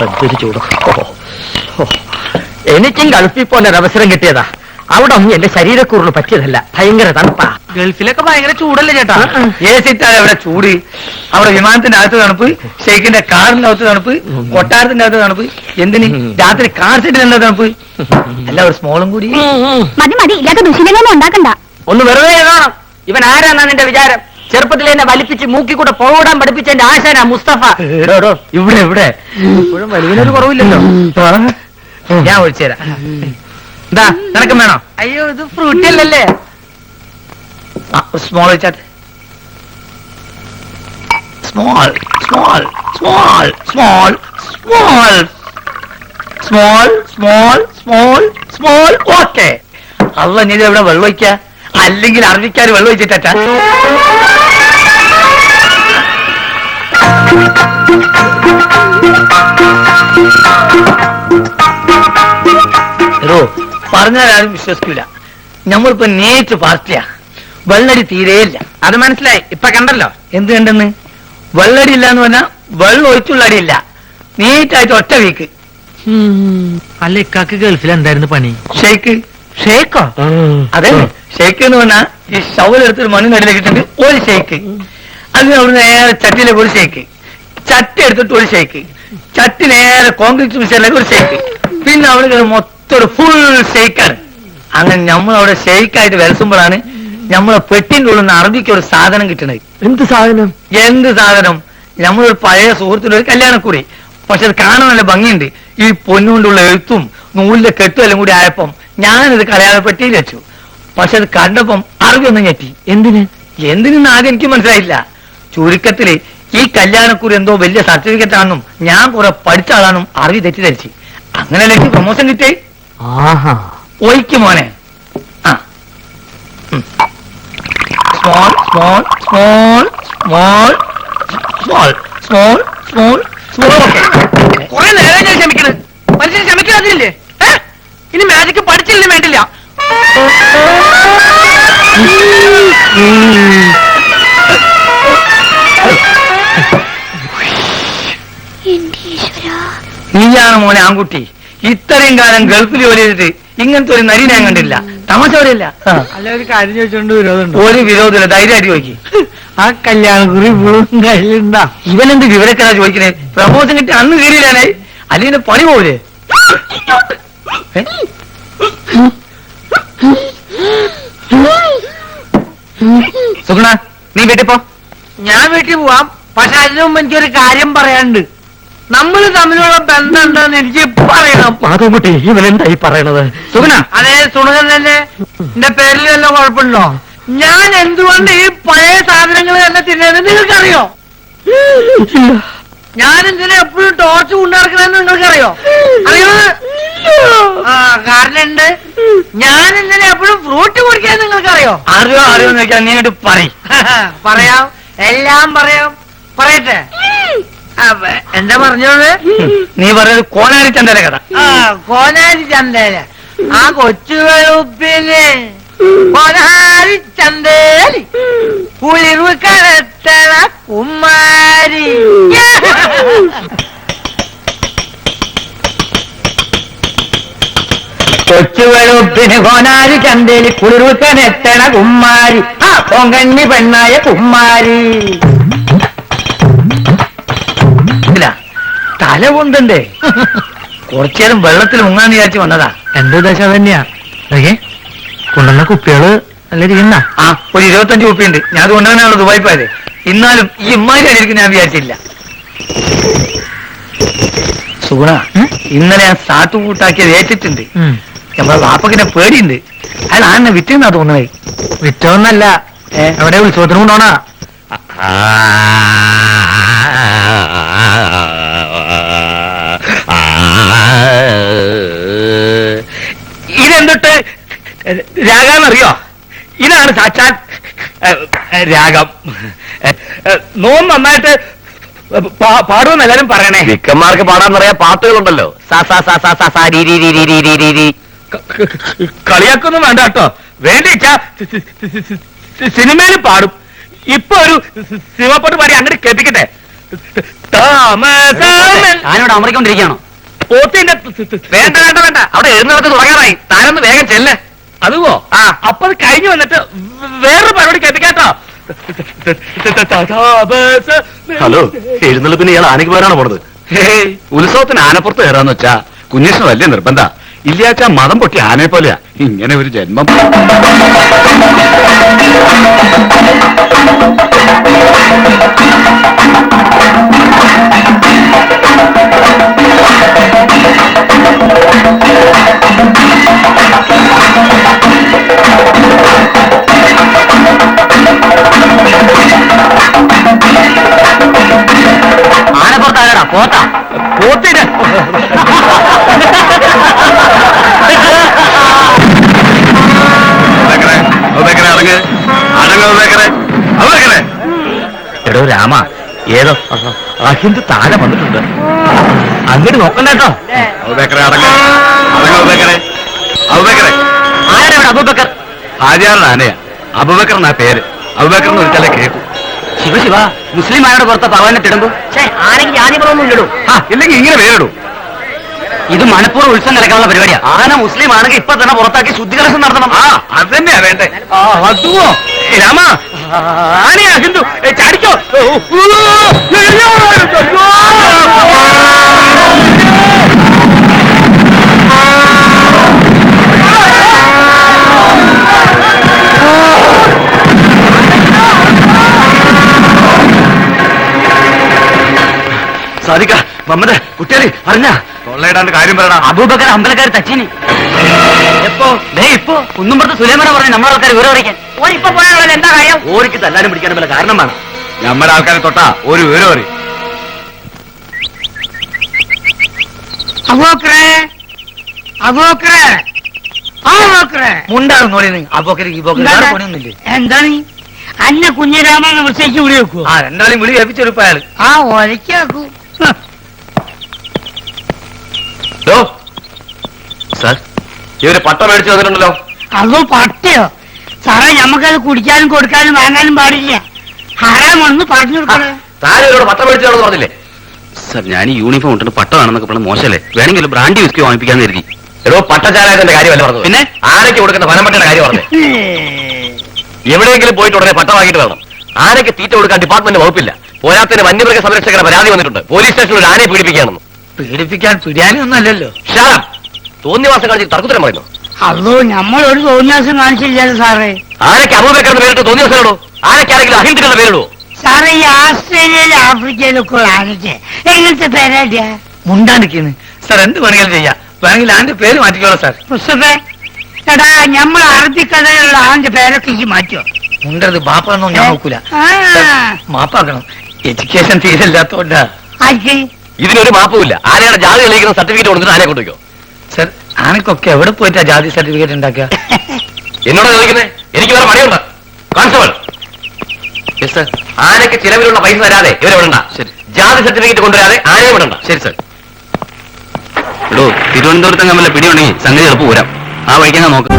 എന്തൊരു ചൂട്. എനിക്കും ഗൾഫിൽ പോലെ ഒരവസരം കിട്ടിയതാ. അവിടെ ഒന്നും എന്റെ ശരീരക്കൂറിന് പറ്റിയതല്ല. ഭയങ്കര തണുപ്പാ. ഗൾഫിലൊക്കെ ഭയങ്കര ചൂടല്ലേ ചേട്ടാ? ഏസിട്ടാണ് അവിടെ ചൂട്. അവിടെ വിമാനത്തിന്റെ അകത്ത് തണുപ്പ്, ഷെയ്ഖിന്റെ കാറിന്റെ അകത്ത് തണുപ്പ്, കൊട്ടാരത്തിന്റെ അകത്ത് തണുപ്പ്. എന്തിന് രാത്രി കാർ സെറ്റിൽ എന്താ തണുപ്പ്? അല്ല ഒരു സ്മോളും കൂടി. മതി മതി, ഇല്ലാത്ത ദുശീലങ്ങളൊന്നും ഉണ്ടാക്കണ്ട. ഒന്ന് വെറുതെ കാണാം. ഇവൻ ആരാന്നാ നിന്റെ വിചാരം? ചെറുപ്പത്തിൽ എന്നെ വലിപ്പിച്ച് മൂക്കിക്കൂടെ പോടാൻ പഠിപ്പിച്ച എന്റെ ആശാനാ മുസ്തഫ. ഇവിടെ ഇവിടെ ഇപ്പോഴും വലിയനൊരു കുറവില്ലല്ലോ. ഞാൻ ഒഴിച്ചുതരാം. എന്താ നിനക്കും വേണോ? അയ്യോ, ഇത് ഫ്രൂട്ടി അല്ലല്ലേ? സ്മോൾ വെച്ചാട്ടെ. Small small small small small small small small small. Okay. അല്ല നീ എവിടെ വെള്ളം ഒഴിക്ക? അല്ലെങ്കിൽ അറബിക്കാർ വെള്ളം ഒഴിച്ചിട്ടാ? പറഞ്ഞാൽ ആരും വിശ്വസിക്കൂല. നമ്മളിപ്പോ നേരിട്ട് പാർട്ടിയാ. വെള്ളടി തീരെയില്ല. അത് മനസ്സിലായി. ഇപ്പൊ കണ്ടല്ലോ. എന്ത് കണ്ടെന്ന്? വെള്ളടി ഇല്ല എന്ന് പറഞ്ഞാൽ വെള്ളം ഒഴിച്ചുള്ള അടിയില്ല. നീറ്റായിട്ട് ഒറ്റ വീക്ക്. അല്ല, ഇക്കാക്ക് ഗൾഫിൽ എന്തായിരുന്നു പണി? ഷെയ്ക്ക്. ഷേക്കോ? അതെ, ഷെയ്ക്ക് എന്ന് പറഞ്ഞാൽ ഈ ഷവലെടുത്തൊരു മണ്ണിനടിയിലേക്ക് ഇട്ടിട്ട് ഒരു ഷെയ്ക്ക്. അതിന് അവിടെ നേരെ ചട്ടിയിലേക്ക് ഒരു ഷെയ്ക്ക്, ചട്ടി എടുത്തിട്ട് ഒരു ഷെയ്ക്ക്, ചട്ടി നേരെ കോൺക്രീറ്റ് മിക്സറിലേക്ക് ഒരു ഷെയ്ക്ക്, പിന്നെ അവിടെ മൊത്തം ഒരു ഫുൾ ഷെയ്ക്കാണ്. അങ്ങനെ നമ്മളവിടെ ഷെയ്ക്കായിട്ട് വരസുമ്പോഴാണ് നമ്മളെ പെട്ടിന്റെ ഉള്ളിൽ നിന്ന് അറബിക്ക് ഒരു സാധനം കിട്ടണത്. എന്ത് സാധനം? എന്ത് സാധനം? നമ്മളൊരു പഴയ സുഹൃത്തിന്റെ ഒരു കല്യാണക്കുറി. പക്ഷെ അത് കാണാൻ നല്ല ഭംഗിയുണ്ട്. ഈ പൊന്നുകൊണ്ടുള്ള എഴുത്തും നൂലിന്റെ കെട്ടും എല്ലാം കൂടി ആയപ്പം ഞാനിത് കളയാതെ പെട്ടിയിൽ വെച്ചു. പക്ഷെ അത് കണ്ടപ്പം അറബി ഒന്നും ഞെട്ടി. എന്തിനെന്ന് ആദ്യം എനിക്ക് മനസ്സിലായില്ല. ചുരുക്കത്തില് ഈ കല്യാണക്കുറി എന്തോ വലിയ സർട്ടിഫിക്കറ്റ് ആണെന്നും ഞാൻ കുറെ പഠിച്ച ആളാണെന്നും അറബി തെറ്റിദ്ധരിച്ച്. അങ്ങനെ എനിക്ക് പ്രൊമോഷൻ കിട്ടി. ഒയ്ക്ക് മോനെ. ആ, small small small small small small small small. കുറെ നേരം ഞാൻ ക്ഷമിക്കണത്. മനുഷ്യൻ ക്ഷമിക്കാതില്ലേ? ഇനി മാജിക്ക് പഠിച്ചില്ലേ വേണ്ടില്ല. നീയാണ് മോനെ ആൺകുട്ടി. ഇത്രയും കാലം ഗൾഫിൽ ജോലി ചെയ്തിട്ട് ഇങ്ങനത്തെ ഒരു നരി ഞാൻ കണ്ടില്ല. തമാശ പറയില്ല. അല്ല, ഒരു കാര്യം ചോദിച്ചോണ്ട് വിരോധമുണ്ടോ? ഒരു വിരോധമില്ല, ധൈര്യമായിട്ട് ചോദിക്കും. ആ കല്യാണക്കുറി കയ്യിലുണ്ടാ? ഇവനെന്ത് വിവരക്കാരാ ചോദിക്കണേ? പ്രമോഷൻ കിട്ടി അന്ന് കയറിയില്ലാനേ, അല്ലെങ്കിൽ പണി പോവില്ലേ? സുഗുണ, നീ വീട്ടിൽ പോ. ഞാൻ വീട്ടിൽ പോവാം. പക്ഷെ അതിനു മുമ്പ് എനിക്കൊരു കാര്യം പറയാനുണ്ട്. നമ്മൾ തമ്മിലുള്ള ബന്ധം ഉണ്ടെന്ന് എനിക്ക് പറയണം. മാധവൻകുട്ടി, ഇവനെന്തായി പറയണത്? സുഗുണ, അതേ സുണകൻ തന്നെ. എന്റെ പേരിൽ വല്ല കുഴപ്പമുണ്ടോ? ഞാൻ എന്തുകൊണ്ട് ഈ പഴയ സാധനങ്ങൾ തന്നെ തിന്നത് നിങ്ങൾക്കറിയോ? ഞാൻ എന്തിനാ എപ്പോഴും ടോർച്ച് കൊണ്ടിറക്കണമെന്ന് നിങ്ങൾക്കറിയോ? അറിയോ? ആ, കാരണമുണ്ട്. ഞാൻ എന്തിനാ എപ്പോഴും ഫ്രൂട്ട് കുടിക്കാൻ നിങ്ങൾക്കറിയോ? അറിയോ അറിയോ എന്ന് വെച്ചാൽ നീ ഇങ്ങോട്ട് പറയും. പറയാം, എല്ലാം പറയാം. പറയട്ടെ? എന്താ പറഞ്ഞോള്? നീ പറഞ്ഞത് കോനാരി ചന്തയുടെ കഥ. ആ, കോനാരി ചന്തയില് ആ കൊച്ചുവെളുപ്പിന് കോനാരി ചന്തേലി കുളിർവ് കടത്തണ കുമാരി. കൊച്ചുവെളുപ്പിന് കോനാരി ചന്തേലി കുളിർവ് കടത്തണ കുമാരി. ആ പൊങ്കണ്ണി പെണ്ണായ കുമാരി. തല കൊണ്ടേ കുറച്ചേരം വെള്ളത്തിൽ മുങ്ങാന്ന് വിചാരിച്ച് വന്നതാ. എന്റെ ദശ തന്നെയാ. കൊണ്ടുവന്ന കുപ്പികള് നല്ല ഇരിക്കുന്ന. ആ, ഒരു 25 കുപ്പിയുണ്ട്. ഞാൻ അത് കൊണ്ടുവന്നാണല്ലോ ദുബായി പോയത്. എന്നാലും ഈ ഇമ്മാരി അടിയിരിക്കും ഞാൻ വിചാരിച്ചില്ല. സുഗുണ, ഇന്നലെ ഞാൻ സാട്ടു കൂട്ടാക്കിയത് ഏറ്റിട്ടുണ്ട്. നമ്മളെ വാപ്പക്കിനെ പേടിയുണ്ട്. അയാൾ ആന്നെ വിറ്റെന്നാ തോന്നുന്നത്. വിറ്റോന്നല്ല, എവിടെ ഉത്സവത്തിന് കൊണ്ടോണാ. ഇതെന്തൊട്ട് രാഗാന്നറിയോ? ഇതാണ് സാക്ഷാൽ രാഗം. നോം നന്നായിട്ട് പാടുമെന്ന് എല്ലാരും പറയണേ. വിക്കന്മാർക്ക് പാടാന്നറിയാ പാട്ടുകളുണ്ടല്ലോ. കളിയാക്കൊന്നും വേണ്ട കേട്ടോ. വേണ്ടിച്ചാ സിനിമയിൽ പാടും. ഇപ്പൊ ഒരു സിനിമ പാട്ട് പാടി അങ്ങോട്ട് കേൾപ്പിക്കട്ടെ. ഞാനിവിടെ അമറിക്കൊണ്ടിരിക്കുകയാണോ? പോത്തിന്റെ വേണ്ട വേണ്ട വേണ്ട, അവിടെ എഴുന്നേറ്റ് തുടങ്ങാറായി. താനൊന്ന് വേഗം ചെല്ല്. അതുവോ ആ. അപ്പൊ അത് കഴിഞ്ഞു വന്നിട്ട് വേറൊരു പരിപാടിക്ക് എത്തിക്കാട്ടോ. ഹലോ, എഴുന്നള്ളിപ്പിന് ഇയാൾ ആനയ്ക്ക് പേരാണ് പോണത്. ഉത്സവത്തിന് ആനപ്പുറത്ത് കയറാന്ന് വെച്ചാ കുഞ്ഞേഷന് വലിയ നിർബന്ധ. ഇല്ലാച്ചാ മതം പൊട്ടി ആനയെ പോലെയാ. ഇങ്ങനെ ഒരു ജന്മം. ആനപ്പുറത്താകടാ പോത്താ. പോത്തിന് എടോ രാമ, ഏതോ അഹിന്ദ് താഴെ വന്നിട്ടുണ്ട്. അങ്ങോട്ട് നോക്കണ്ട കേട്ടോ. ആരാണ് അബൂബക്കർ? ഹാജിയാറുടെ ആനയാ. അബൂബക്കർ എന്നാ പേര്. അബൂബക്കർ എന്ന് വിളിച്ചാലേ കേൾക്കൂ. ശിവ ശിവ, മുസ്ലിം ആരുടെ പുറത്ത് പവനെ തിടുമ്പോ ആനയ്ക്ക് ജാതിപുറമൊന്നും ഇല്ലടൂ. ഇല്ലെങ്കിൽ ഇങ്ങനെ പേരിടൂ. ഇത് മണപ്പൂർവ്വം ഉത്സവം നടക്കാനുള്ള പരിപാടിയാ. ആന മുസ്ലിം ആണെങ്കിൽ ഇപ്പൊ തന്നെ പുറത്താക്കി ശുദ്ധികലശം നടത്തണം. ആ അത് തന്നെയാ വേണ്ടേ. അതുവോ രാമ, ആനയാ ഹിന്ദു ചാടിക്കോ. സാധിക്ക മമ്മദ് കുട്ടികളി അറിഞ്ഞ തൊള്ളയിടാണ്ട് കാര്യം പറയണ. അബൂബക്കർ അമ്പലക്കാർ തച്ചിന്. എപ്പോ? ദേ ഇപ്പോ കുന്നുംപുറത്ത് സുലൈമാനെ പറഞ്ഞു നമ്മളെ ആൾക്കാർ വിവരം അറിയിക്കാൻ. ഓരിപ്പോ പോയാൽ എന്താ കാര്യം? ഓരിക്ക് തല്ലാനും പിടിക്കാനും വല്ല കാരണം വേണം. നമ്മുടെ ആൾക്കാരെ തൊട്ടാ ഒരു വിവരം അറിയും. അബൂബക്കറേ, അബൂബക്കറേ, അബൂബക്കറേ. മുണ്ടാകുന്നോളി അപ്പോക്കരി പണിയൊന്നുമില്ലേ? എന്താണ് അന്ന കുഞ്ഞിരാമനെ വിളിച്ചേക്ക് വിളി വെക്കൂ. ആ രണ്ടാളും വിളി ഏൽപ്പിച്ചെടുപ്പ അയാൾ. ആ ഒലക്കാക്കൂ. സാർ, ഇവര് പട്ട മേടിച്ചു വന്നിട്ടുണ്ടല്ലോ. അതോ പട്ടിയോ? സാറേ, ഞമ്മക്കത് കുടിക്കാനും കൊടുക്കാനും വാങ്ങാനും പാടില്ല. ഹറാമൊന്ന് പറഞ്ഞു കൊടുക്കണേ. താൻ ഇവരോട് പട്ട മേടിച്ചാണെന്ന് പറഞ്ഞില്ലേ? സാർ, ഞാൻ ഈ യൂണിഫോം ഇട്ടിട്ട് പട്ടമാണെന്നൊക്കെ പറഞ്ഞ മോശമല്ലേ? വേണമെങ്കിൽ ബ്രാൻഡി വിസ്കി വാങ്ങിപ്പിക്കാന്ന് കരുതി. ഏതോ പട്ടചാരായതിന്റെ കാര്യമല്ല പറഞ്ഞത്. പിന്നെ ആനയ്ക്ക് കൊടുക്കുന്ന വനംപട്ടയുടെ കാര്യം പറഞ്ഞു. എവിടെയെങ്കിലും പോയിട്ട് ഉടനെ പട്ട വാങ്ങിയിട്ട് വേണം. ആനയ്ക്ക് തീറ്റ കൊടുക്കാൻ ഡിപ്പാർട്ട്മെന്റ് വകുപ്പില്ല. പോരാത്തതിന് വന്യമൃഗ സംരക്ഷകരുടെ പരാതി വന്നിട്ടുണ്ട്. പോലീസ് സ്റ്റേഷനിൽ ഒരു ആനയെ പീഡിപ്പിക്കുകയാണെന്ന്. പീഡിപ്പിക്കാൻ തുര്യാനൊന്നും അല്ലല്ലോ. ഷാം, തോന്നിവാസം കാണിച്ച് തർക്കുത്തരം പറയുന്നു. അതോ നമ്മളൊരു തോന്നിയാസം കാണിച്ചില്ലല്ലോ സാറേ. ആനയ്ക്ക് അബൂബക്കറിന് പേരിട്ട് തോന്നിവാസമിടോ? ആനയ്ക്ക് ആരെങ്കിലും അഹിന്ദികളുടെ പേരിടോ? സാറേ, ഈ ആസ്ട്രേലിയയിലും ആഫ്രിക്കയിലൊക്കെ ഉള്ള ആനയ്ക്ക് എങ്ങനത്തെ പേരാടിയാ? മുണ്ടാണ്ടിരിക്കുന്നു സാർ. എന്ത് വേണമെങ്കിലും ചെയ്യാം. വേണമെങ്കിൽ ആന്റെ പേര് മാറ്റിക്കോളാം സാർ. മുസ്തഫേ, എടാ, നമ്മൾ അറബിക്കഥയിലുള്ള ആന്റെ പേരൊക്കെ ഈ മാറ്റോ? മുണ്ടത് ബാപ്പാന്നോ ഞാൻ നോക്കൂല. ആ, മാപ്പാക്കണം. എഡ്യൂക്കേഷൻ തീരില്ലാത്തോണ്ടാ. ആർക്ക്? ഇതിനൊരു മാപ്പുമില്ല. ആനയുടെ ജാതി തെളിയിക്കുന്ന സർട്ടിഫിക്കറ്റ് കൊടുത്തിട്ട് ആനയെ കൊണ്ടുവയ്ക്കോ. സാർ, ആനക്കൊക്കെ എവിടെ പോയിട്ടാ ജാതി സർട്ടിഫിക്കറ്റ് ഉണ്ടാക്കുക? എന്നോട് ചോദിക്കുന്നേ? എനിക്ക് വേറെ പണിയുണ്ട്. കോൺസ്റ്റബിൾ, ആനയ്ക്ക് ചിലവിലുള്ള പൈസ തരാതെ ഇവരെ വിടണ്ട. ശരി. ജാതി സർട്ടിഫിക്കറ്റ് കൊണ്ടുവരാതെ ആനയെ വിടണ്ട. ശരി സാർ. എടോ, തിരുവനന്തപുരത്ത് തമ്മിലെ പിടിയുണ്ടെങ്കിൽ സംഗതി എളുപ്പം പോരാം. ആ വഴിക്കാൻ നോക്കാം.